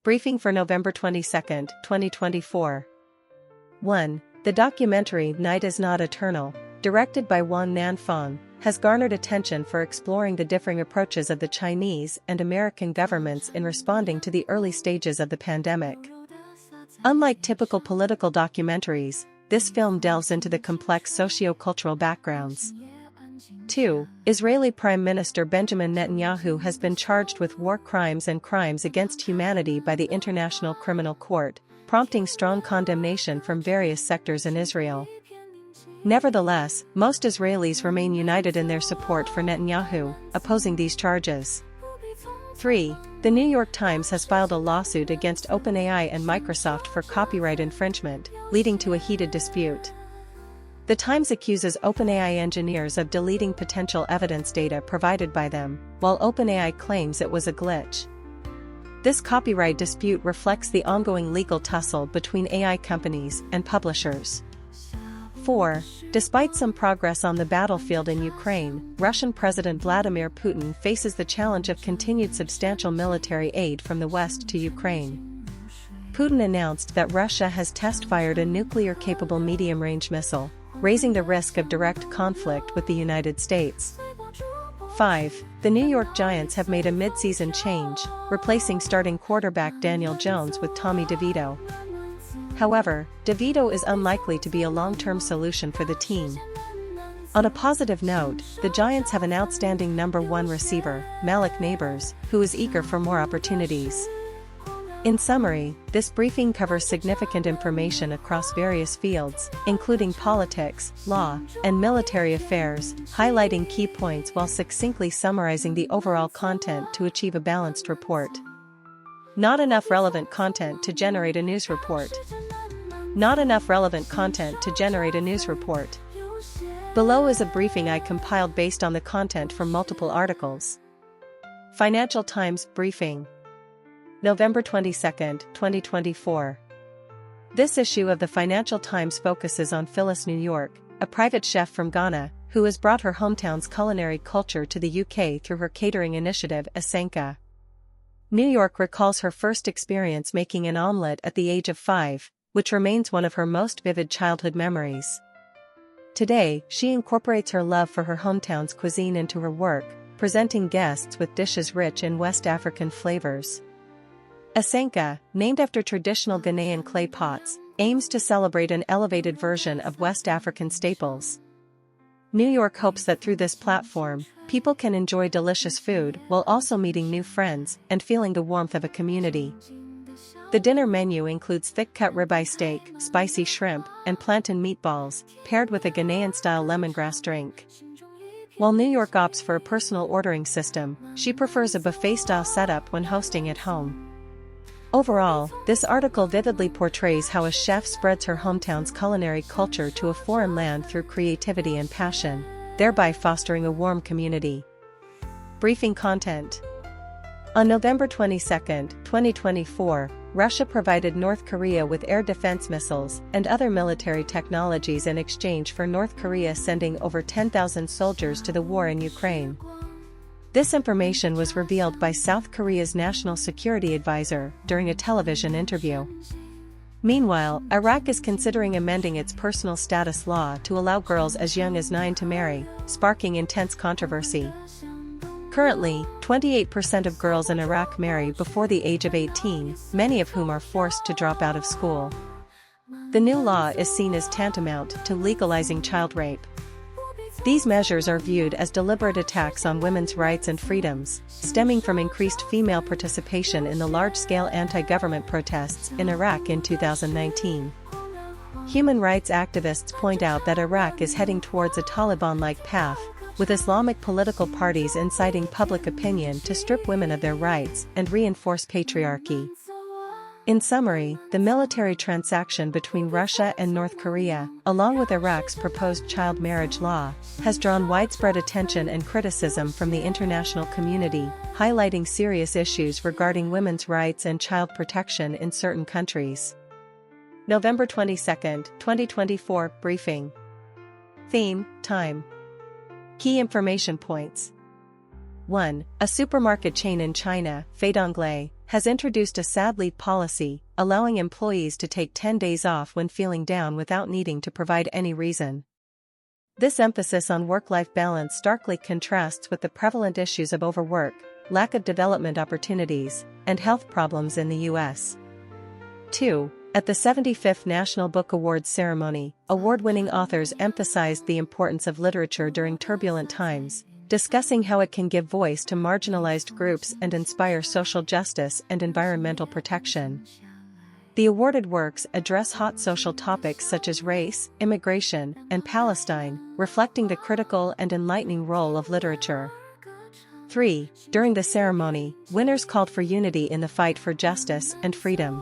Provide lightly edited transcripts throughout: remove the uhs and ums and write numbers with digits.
Briefing for November 22, 2024. 1. The documentary Night is Not Eternal, directed by Wang Nanfang, has garnered attention for exploring the differing approaches of the Chinese and American governments in responding to the early stages of the pandemic. Unlike typical political documentaries, this film delves into the complex socio-cultural backgrounds. 2. Israeli Prime Minister Benjamin Netanyahu has been charged with war crimes and crimes against humanity by the International Criminal Court, prompting strong condemnation from various sectors in Israel. Nevertheless, most Israelis remain united in their support for Netanyahu, opposing these charges. 3. The New York Times has filed a lawsuit against OpenAI and Microsoft for copyright infringement, leading to a heated dispute. The Times accuses OpenAI engineers of deleting potential evidence data provided by them, while OpenAI claims it was a glitch. This copyright dispute reflects the ongoing legal tussle between AI companies and publishers. 4. Despite some progress on the battlefield in Ukraine, Russian President Vladimir Putin faces the challenge of continued substantial military aid from the West to Ukraine. Putin announced that Russia has test-fired a nuclear-capable medium-range missile, raising the risk of direct conflict with the United States. 5. The New York Giants have made a mid-season change, replacing starting quarterback Daniel Jones with Tommy DeVito. However, DeVito is unlikely to be a long-term solution for the team. On a positive note, the Giants have an outstanding number 1 receiver, Malik Neighbors, who is eager for more opportunities. In summary, this briefing covers significant information across various fields, including politics, law, and military affairs, highlighting key points while succinctly summarizing the overall content to achieve a balanced report. Not enough relevant content to generate a news report. Not enough relevant content to generate a news report. Below is a briefing I compiled based on the content from multiple articles. Financial Times Briefing. November 22, 2024. This issue of the Financial Times focuses on Phyllis New York, a private chef from Ghana, who has brought her hometown's culinary culture to the UK through her catering initiative Asenka. New York recalls her first experience making an omelette at the age of 5, which remains one of her most vivid childhood memories. Today, she incorporates her love for her hometown's cuisine into her work, presenting guests with dishes rich in West African flavors. Asenka, named after traditional Ghanaian clay pots, aims to celebrate an elevated version of West African staples. New York hopes that through this platform, people can enjoy delicious food while also meeting new friends and feeling the warmth of a community. The dinner menu includes thick-cut ribeye steak, spicy shrimp, and plantain meatballs, paired with a Ghanaian-style lemongrass drink. While New York opts for a personal ordering system, she prefers a buffet-style setup when hosting at home. Overall, this article vividly portrays how a chef spreads her hometown's culinary culture to a foreign land through creativity and passion, thereby fostering a warm community. Briefing content. On November 22, 2024, Russia provided North Korea with air defense missiles and other military technologies in exchange for North Korea sending over 10,000 soldiers to the war in Ukraine. This information was revealed by South Korea's National Security Advisor during a television interview. Meanwhile, Iraq is considering amending its personal status law to allow girls as young as 9 to marry, sparking intense controversy. Currently, 28% of girls in Iraq marry before the age of 18, many of whom are forced to drop out of school. The new law is seen as tantamount to legalizing child rape. These measures are viewed as deliberate attacks on women's rights and freedoms, stemming from increased female participation in the large-scale anti-government protests in Iraq in 2019. Human rights activists point out that Iraq is heading towards a Taliban-like path, with Islamic political parties inciting public opinion to strip women of their rights and reinforce patriarchy. In summary, the military transaction between Russia and North Korea, along with Iraq's proposed child marriage law, has drawn widespread attention and criticism from the international community, highlighting serious issues regarding women's rights and child protection in certain countries. November 22, 2024 Briefing. Theme, Time. Key information points. 1. A supermarket chain in China, Feidonglai, has introduced a sad leave policy, allowing employees to take 10 days off when feeling down without needing to provide any reason. This emphasis on work-life balance starkly contrasts with the prevalent issues of overwork, lack of development opportunities, and health problems in the U.S. 2. At the 75th National Book Awards ceremony, award-winning authors emphasized the importance of literature during turbulent times, discussing how it can give voice to marginalized groups and inspire social justice and environmental protection. The awarded works address hot social topics such as race, immigration, and Palestine, reflecting the critical and enlightening role of literature. 3. During the ceremony, winners called for unity in the fight for justice and freedom.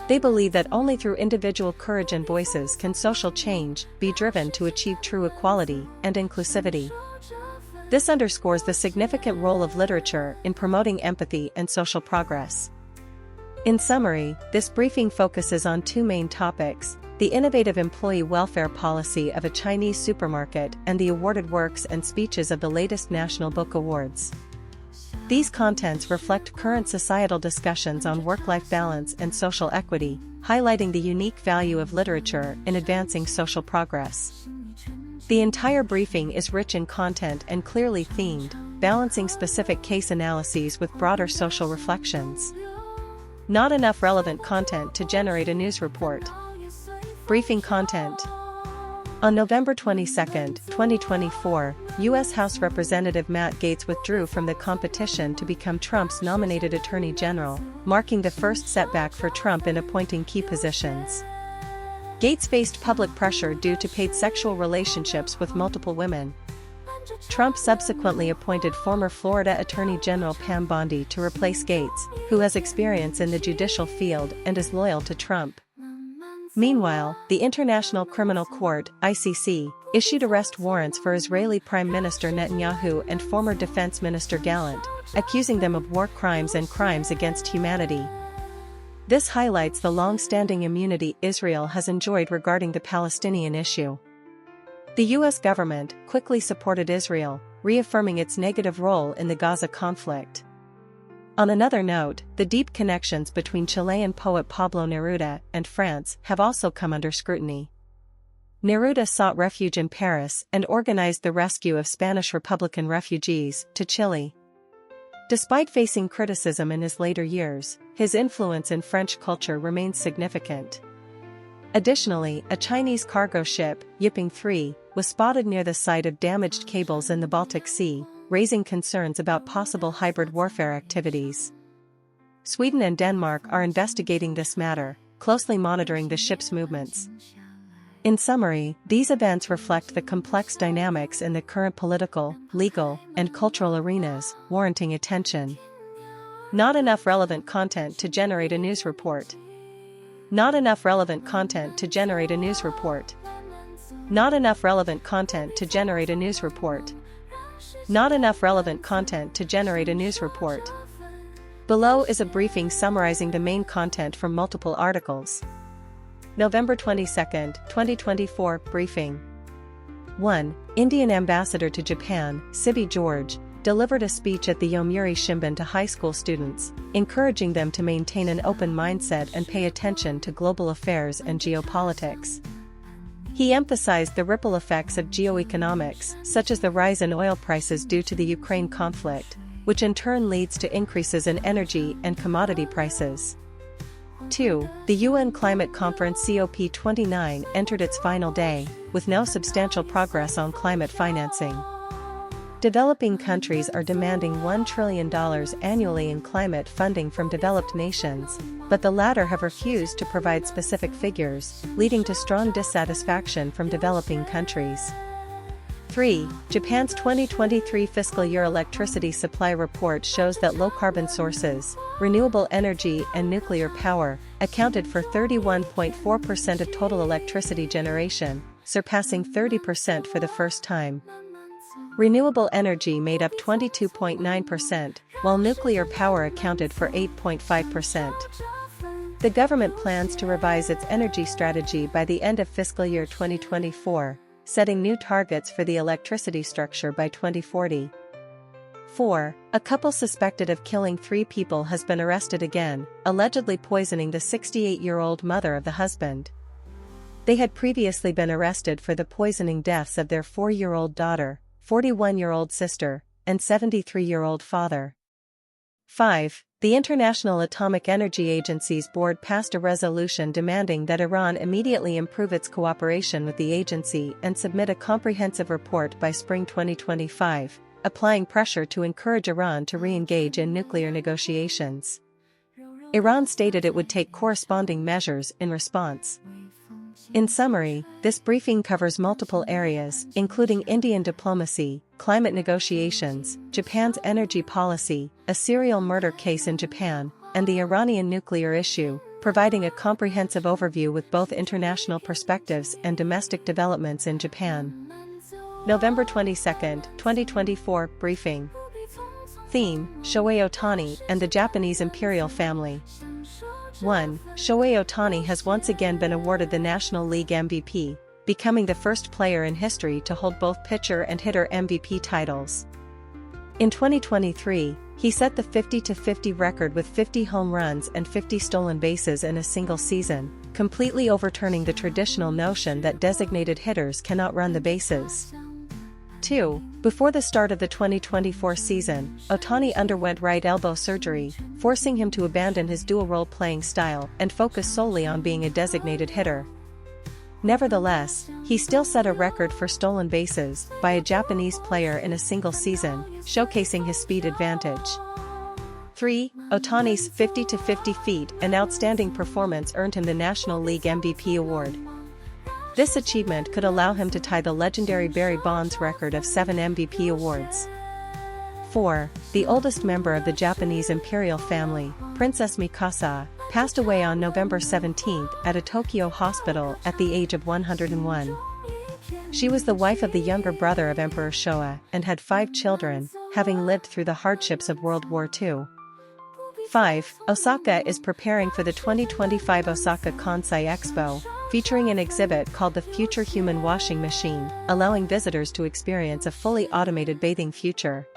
They believe that only through individual courage and voices can social change be driven to achieve true equality and inclusivity. This underscores the significant role of literature in promoting empathy and social progress. In summary, this briefing focuses on two main topics: the innovative employee welfare policy of a Chinese supermarket and the awarded works and speeches of the latest National Book Awards. These contents reflect current societal discussions on work-life balance and social equity, highlighting the unique value of literature in advancing social progress. The entire briefing is rich in content and clearly themed, balancing specific case analyses with broader social reflections. Not enough relevant content to generate a news report. Briefing content. On November 22, 2024, U.S. House Representative Matt Gaetz withdrew from the competition to become Trump's nominated Attorney General, marking the first setback for Trump in appointing key positions. Gaetz faced public pressure due to paid sexual relationships with multiple women. Trump subsequently appointed former Florida Attorney General Pam Bondi to replace Gaetz, who has experience in the judicial field and is loyal to Trump. Meanwhile, the International Criminal Court (ICC) issued arrest warrants for Israeli Prime Minister Netanyahu and former Defense Minister Gallant, accusing them of war crimes and crimes against humanity. This highlights the long-standing immunity Israel has enjoyed regarding the Palestinian issue. The U.S. government quickly supported Israel, reaffirming its negative role in the Gaza conflict. On another note, the deep connections between Chilean poet Pablo Neruda and France have also come under scrutiny. Neruda sought refuge in Paris and organized the rescue of Spanish Republican refugees to Chile. Despite facing criticism in his later years, his influence in French culture remains significant. Additionally, a Chinese cargo ship, Yiping 3, was spotted near the site of damaged cables in the Baltic Sea, raising concerns about possible hybrid warfare activities. Sweden and Denmark are investigating this matter, closely monitoring the ship's movements. In summary, these events reflect the complex dynamics in the current political, legal, and cultural arenas, warranting attention. Not enough relevant content to generate a news report. Not enough relevant content to generate a news report. Not enough relevant content to generate a news report. Not enough relevant content to generate a news report. Below is a briefing summarizing the main content from multiple articles. November 22, 2024 briefing. 1. Indian Ambassador to Japan, Sibi George, delivered a speech at the Yomiuri Shimbun to high school students, encouraging them to maintain an open mindset and pay attention to global affairs and geopolitics. He emphasized the ripple effects of geoeconomics, such as the rise in oil prices due to the Ukraine conflict, which in turn leads to increases in energy and commodity prices. 2. The UN Climate Conference COP29 entered its final day, with no substantial progress on climate financing. Developing countries are demanding $1 trillion annually in climate funding from developed nations, but the latter have refused to provide specific figures, leading to strong dissatisfaction from developing countries. 3. Japan's 2023 fiscal year electricity supply report shows that low-carbon sources, renewable energy and nuclear power, accounted for 31.4% of total electricity generation, surpassing 30% for the first time. Renewable energy made up 22.9%, while nuclear power accounted for 8.5%. The government plans to revise its energy strategy by the end of fiscal year 2024, setting new targets for the electricity structure by 2040. 4. A couple suspected of killing 3 people has been arrested again, allegedly poisoning the 68-year-old mother of the husband. They had previously been arrested for the poisoning deaths of their 4-year-old daughter, 41-year-old sister, and 73-year-old father. 5. The International Atomic Energy Agency's board passed a resolution demanding that Iran immediately improve its cooperation with the agency and submit a comprehensive report by spring 2025, applying pressure to encourage Iran to re-engage in nuclear negotiations. Iran stated it would take corresponding measures in response. In summary, this briefing covers multiple areas, including Indian diplomacy, climate negotiations, Japan's energy policy, a serial murder case in Japan, and the Iranian nuclear issue, providing a comprehensive overview with both international perspectives and domestic developments in Japan. November 22, 2024 briefing. Theme: Shohei Ohtani and the Japanese imperial family. 1. Shohei Ohtani has once again been awarded the National League MVP, becoming the first player in history to hold both pitcher and hitter MVP titles. In 2023, he set the 50-50 record with 50 home runs and 50 stolen bases in a single season, completely overturning the traditional notion that designated hitters cannot run the bases. 2. Before the start of the 2024 season, Ohtani underwent right elbow surgery, forcing him to abandon his dual-role playing style and focus solely on being a designated hitter. Nevertheless, he still set a record for stolen bases by a Japanese player in a single season, showcasing his speed advantage. 3. Ohtani's 50-50 feet and outstanding performance earned him the National League MVP award. This achievement could allow him to tie the legendary Barry Bonds record of 7 MVP awards. 4. The oldest member of the Japanese imperial family, Princess Mikasa, passed away on November 17 at a Tokyo hospital at the age of 101. She was the wife of the younger brother of Emperor Showa and had 5 children, having lived through the hardships of World War II. 5. Osaka is preparing for the 2025 Osaka Kansai Expo, featuring an exhibit called the Future Human Washing Machine, allowing visitors to experience a fully automated bathing future.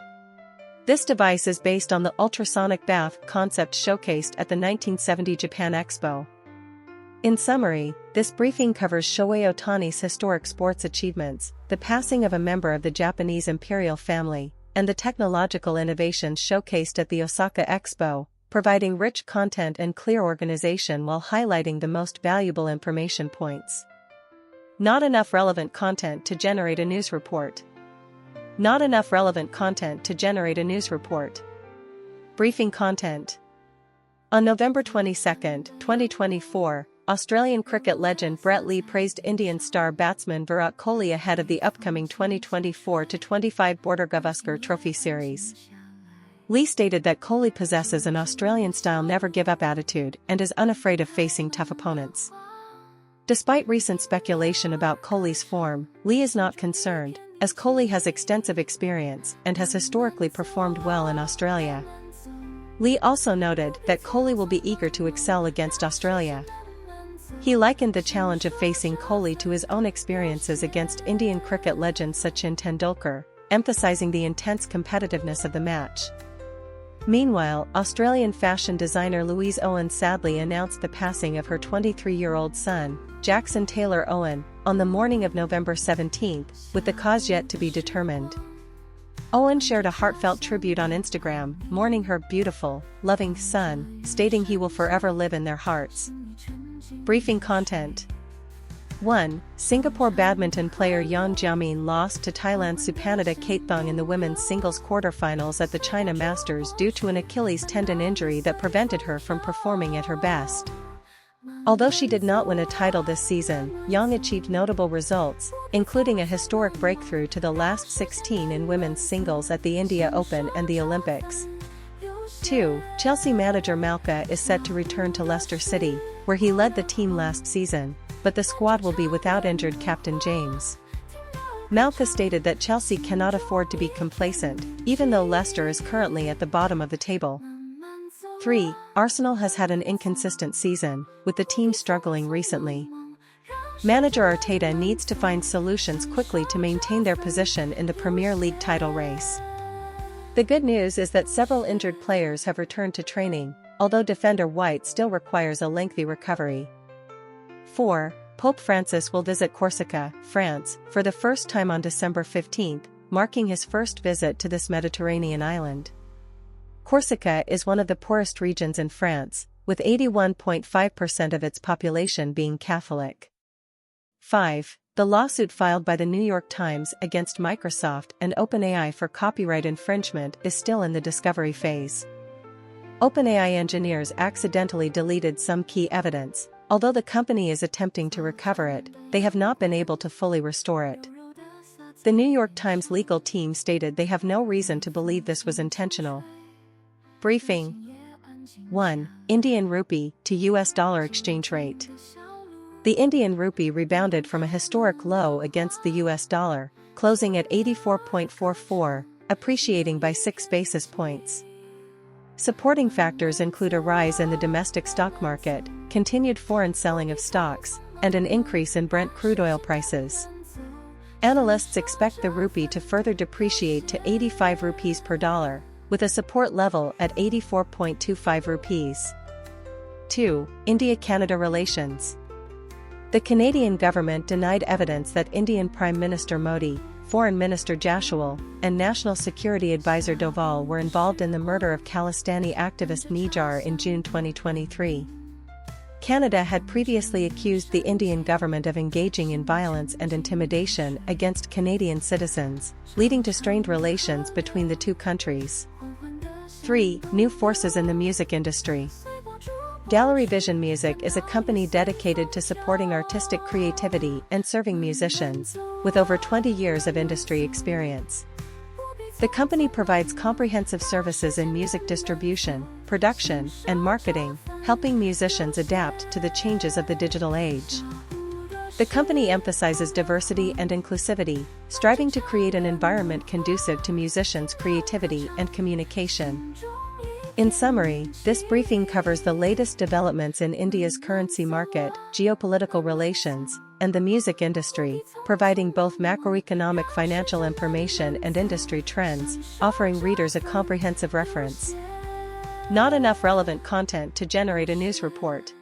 This device is based on the ultrasonic bath concept showcased at the 1970 Japan Expo. In summary, this briefing covers Shohei Ohtani's historic sports achievements, the passing of a member of the Japanese imperial family, and the technological innovations showcased at the Osaka Expo, providing rich content and clear organization while highlighting the most valuable information points. Not enough relevant content to generate a news report. Not enough relevant content to generate a news report. Briefing content. On November 22, 2024, Australian cricket legend Brett Lee praised Indian star batsman Virat Kohli ahead of the upcoming 2024-25 Border Gavaskar Trophy Series. Lee stated that Kohli possesses an Australian-style never-give-up attitude and is unafraid of facing tough opponents. Despite recent speculation about Kohli's form, Lee is not concerned, as Kohli has extensive experience and has historically performed well in Australia. Lee also noted that Kohli will be eager to excel against Australia. He likened the challenge of facing Kohli to his own experiences against Indian cricket legend Sachin Tendulkar, emphasizing the intense competitiveness of the match. Meanwhile, Australian fashion designer Louise Owen sadly announced the passing of her 23-year-old son, Jackson Taylor Owen, on the morning of November 17, with the cause yet to be determined. Owen shared a heartfelt tribute on Instagram, mourning her beautiful, loving son, stating he will forever live in their hearts. Briefing content. 1. Singapore badminton player Yeon Jiamin lost to Thailand's Supanita Kaetthong in the women's singles quarterfinals at the China Masters due to an Achilles tendon injury that prevented her from performing at her best. Although she did not win a title this season, Yeon achieved notable results, including a historic breakthrough to the last 16 in women's singles at the India Open and the Olympics. 2. Chelsea manager Malka is set to return to Leicester City, where he led the team last season, but the squad will be without injured captain James. Malka stated that Chelsea cannot afford to be complacent, even though Leicester is currently at the bottom of the table. 3. Arsenal has had an inconsistent season, with the team struggling recently. Manager Arteta needs to find solutions quickly to maintain their position in the Premier League title race. The good news is that several injured players have returned to training, although defender White still requires a lengthy recovery. 4. Pope Francis will visit Corsica, France, for the first time on December 15, marking his first visit to this Mediterranean island. Corsica is one of the poorest regions in France, with 81.5% of its population being Catholic. 5. The lawsuit filed by the New York Times against Microsoft and OpenAI for copyright infringement is still in the discovery phase. OpenAI engineers accidentally deleted some key evidence. Although the company is attempting to recover it, they have not been able to fully restore it. The New York Times legal team stated they have no reason to believe this was intentional. Briefing. 1. Indian rupee to US dollar exchange rate. The Indian rupee rebounded from a historic low against the US dollar, closing at 84.44, appreciating by 6 basis points. Supporting factors include a rise in the domestic stock market, continued foreign selling of stocks, and an increase in Brent crude oil prices. Analysts expect the rupee to further depreciate to 85 rupees per dollar, with a support level at 84.25 rupees. 2. India-Canada relations. The Canadian government denied evidence that Indian Prime Minister Modi, Foreign Minister Jaiswal, and National Security Advisor Doval were involved in the murder of Khalistani activist Nijjar in June 2023. Canada had previously accused the Indian government of engaging in violence and intimidation against Canadian citizens, leading to strained relations between the two countries. 3. New forces in the music industry. Gallery Vision Music is a company dedicated to supporting artistic creativity and serving musicians, with over 20 years of industry experience. The company provides comprehensive services in music distribution, production, and marketing, helping musicians adapt to the changes of the digital age. The company emphasizes diversity and inclusivity, striving to create an environment conducive to musicians' creativity and communication. In summary, this briefing covers the latest developments in India's currency market, geopolitical relations, and the music industry, providing both macroeconomic financial information and industry trends, offering readers a comprehensive reference. Not enough relevant content to generate a news report.